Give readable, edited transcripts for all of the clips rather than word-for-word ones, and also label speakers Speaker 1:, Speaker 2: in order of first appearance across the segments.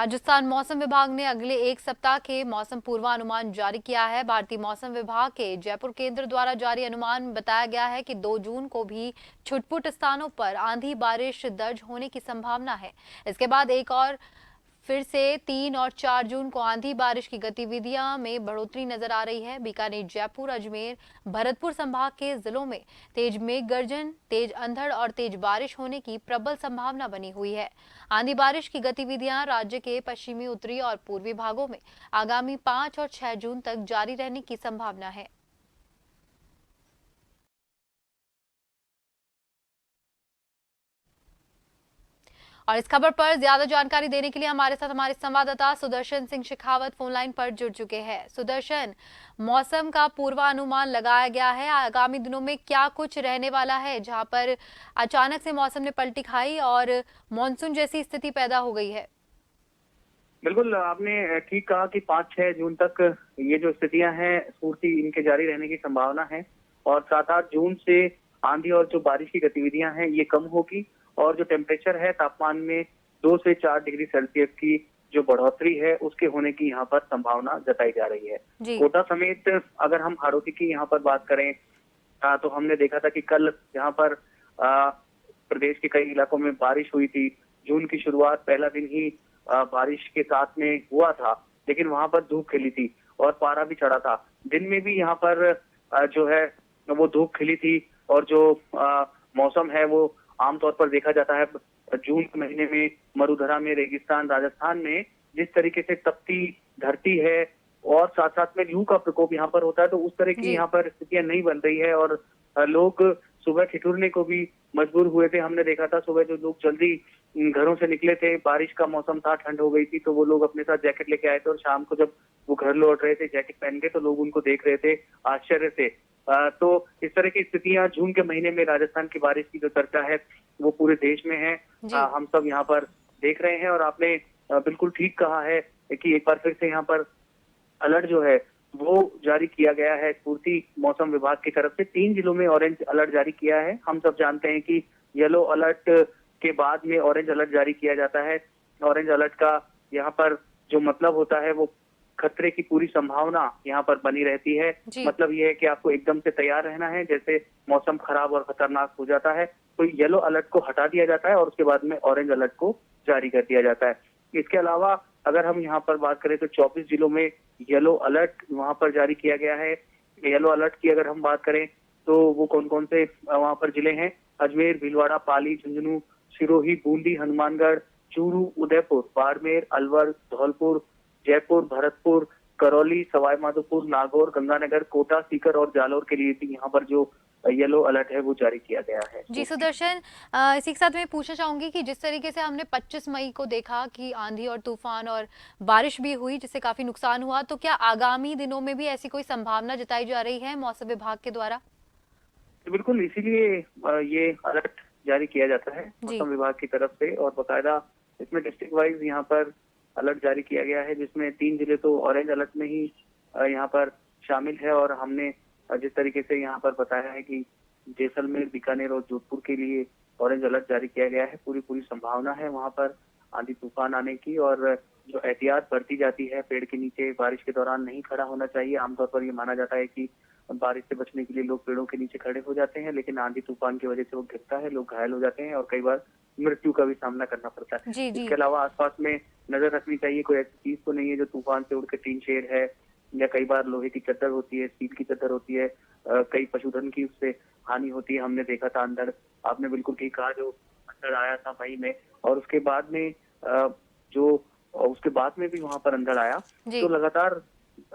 Speaker 1: राजस्थान मौसम विभाग ने अगले एक सप्ताह के मौसम पूर्वानुमान जारी किया है। भारतीय मौसम विभाग के जयपुर केंद्र द्वारा जारी अनुमान बताया गया है कि 2 जून को भी छुटपुट स्थानों पर आंधी बारिश दर्ज होने की संभावना है। इसके बाद एक और फिर से 3 और 4 जून को आंधी बारिश की गतिविधियां में बढ़ोतरी नजर आ रही है। बीकानेर, जयपुर, अजमेर, भरतपुर संभाग के जिलों में तेज मेघ गर्जन, तेज अंधड़ और तेज बारिश होने की प्रबल संभावना बनी हुई है। आंधी बारिश की गतिविधियां राज्य के पश्चिमी, उत्तरी और पूर्वी भागों में आगामी 5 और 6 जून तक जारी रहने की संभावना है। और इस खबर पर ज्यादा जानकारी देने के लिए हमारे साथ हमारे संवाददाता सुदर्शन सिंह शेखावत फोन लाइन पर जुड़ चुके हैं। सुदर्शन, मौसम का पूर्वानुमान लगाया गया है, आगामी दिनों में क्या कुछ रहने वाला है जहां पर अचानक से मौसम ने पलटी खाई और मानसून जैसी स्थिति पैदा हो गई है?
Speaker 2: बिल्कुल, आपने ठीक कहा कि 5-6 जून तक ये जो स्थितियां हैं पूर्ति इनके जारी रहने की संभावना है और 7-8 जून से आंधी और जो बारिश की गतिविधियां हैं ये कम होगी और जो टेम्परेचर है तापमान में 2 से 4 डिग्री सेल्सियस की जो बढ़ोतरी है उसके होने की यहाँ पर संभावना जताई जा रही है। कोटा समेत अगर हम हाड़ौती की यहाँ पर बात करें तो हमने देखा था कि कल यहाँ पर प्रदेश के कई इलाकों में बारिश हुई थी। जून की शुरुआत पहला दिन ही बारिश के साथ में हुआ था, लेकिन वहां पर धूप खिली थी और पारा भी चढ़ा था। दिन में भी यहाँ पर जो है वो धूप खिली थी और जो मौसम है वो आमतौर पर देखा जाता है जून के महीने में मरुधरा में, रेगिस्तान, राजस्थान में जिस तरीके से तपती धरती है और साथ साथ में लू का प्रकोप यहाँ पर होता है, तो उस तरह की यहाँ पर स्थितियां नहीं बन रही है और लोग सुबह ठिठुरने को भी मजबूर हुए थे। हमने देखा था सुबह जो लोग जल्दी घरों से निकले थे, बारिश का मौसम था, ठंड हो गई थी, तो वो लोग अपने साथ जैकेट लेके आए थे और शाम को जब वो घर लौट रहे थे जैकेट पहन के, तो लोग उनको देख रहे थे आश्चर्य से। तो इस तरह की स्थितियां जून के महीने में राजस्थान की बारिश की जो चर्चा है वो पूरे देश में है। हम सब यहाँ पर देख रहे हैं और आपने बिल्कुल ठीक कहा है कि एक बार फिर से यहाँ पर अलर्ट जो है वो जारी किया गया है पूर्ति मौसम विभाग की तरफ से। 3 जिलों में ऑरेंज अलर्ट जारी किया है। हम सब जानते हैं कि येलो अलर्ट के बाद में ऑरेंज अलर्ट जारी किया जाता है। ऑरेंज अलर्ट का यहाँ पर जो मतलब होता है वो खतरे की पूरी संभावना यहाँ पर बनी रहती है। मतलब ये है कि आपको एकदम से तैयार रहना है, जैसे मौसम खराब और खतरनाक हो जाता है तो येलो अलर्ट को हटा दिया जाता है और उसके बाद में ऑरेंज अलर्ट को जारी कर दिया जाता है। इसके अलावा अगर हम यहाँ पर बात करें तो 24 जिलों में येलो अलर्ट वहां पर जारी किया गया है। येलो अलर्ट की अगर हम बात करें तो वो कौन कौन से वहां पर जिले हैं? अजमेर, भीलवाड़ा, पाली, झुंझुनू, सिरोही, बूंदी, हनुमानगढ़, चूरू, उदयपुर, बाड़मेर, अलवर, धौलपुर, जयपुर, भरतपुर, करौली, सवाई माधोपुर, नागौर, गंगानगर, कोटा, सीकर और जालौर के लिए भी यहाँ पर जो येलो अलर्ट है वो जारी किया गया है।
Speaker 1: जी सुदर्शन, इसी के साथ मैं पूछना चाहूंगी कि जिस तरीके से हमने 25 मई को देखा कि आंधी और तूफान और बारिश भी हुई जिससे काफी नुकसान हुआ, तो क्या आगामी दिनों में भी ऐसी कोई संभावना जताई जा रही है मौसम विभाग के द्वारा?
Speaker 2: तो बिल्कुल, इसीलिए ये अलर्ट जारी किया जाता है मौसम विभाग की तरफ से और बाकायदा इसमें डिस्ट्रिक्ट वाइज यहाँ पर अलर्ट जारी किया गया है, जिसमें 3 जिले तो ऑरेंज अलर्ट में ही यहाँ पर शामिल है। और हमने जिस तरीके से यहाँ पर बताया है कि जैसलमेर, बीकानेर और जोधपुर के लिए ऑरेंज अलर्ट जारी किया गया है। पूरी संभावना है वहां पर आंधी तूफान आने की और जो एहतियात बरती जाती है, पेड़ के नीचे बारिश के दौरान नहीं खड़ा होना चाहिए। आमतौर पर ये माना जाता है कि बारिश से बचने के लिए लोग पेड़ों के नीचे खड़े हो जाते हैं, लेकिन आंधी तूफान की वजह से वो गिरता है, लोग घायल हो जाते हैं और कई बार मृत्यु का भी सामना करना पड़ता है। इसके अलावा आसपास में नजर रखनी चाहिए, कोई ऐसी चीज तो नहीं है जो तूफान से उड़ के टीन शेड है या कई बार लोहे की चद्दर होती है, स्टील की चद्दर होती है, कई पशुधन की उससे हानि होती है। हमने देखा था अंदर, आपने बिल्कुल ठीक कहा, जो अंदर आया था मई में और उसके बाद में भी वहां पर अंदर आया, तो लगातार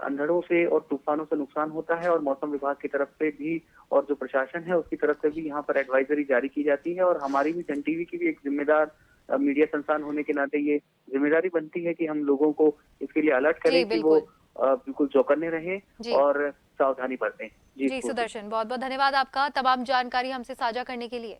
Speaker 2: अंधड़ों से और तूफानों से नुकसान होता है और मौसम विभाग की तरफ से भी और जो प्रशासन है उसकी तरफ से भी यहाँ पर एडवाइजरी जारी की जाती है। और हमारी भी सन टीवी की भी एक जिम्मेदार मीडिया संस्थान होने के नाते ये जिम्मेदारी बनती है कि हम लोगों को इसके लिए अलर्ट करें कि वो बिल्कुल चौकन्ने रहें और सावधानी बरतें।
Speaker 1: जी सुदर्शन, बहुत बहुत धन्यवाद आपका तमाम जानकारी हमसे साझा करने के लिए।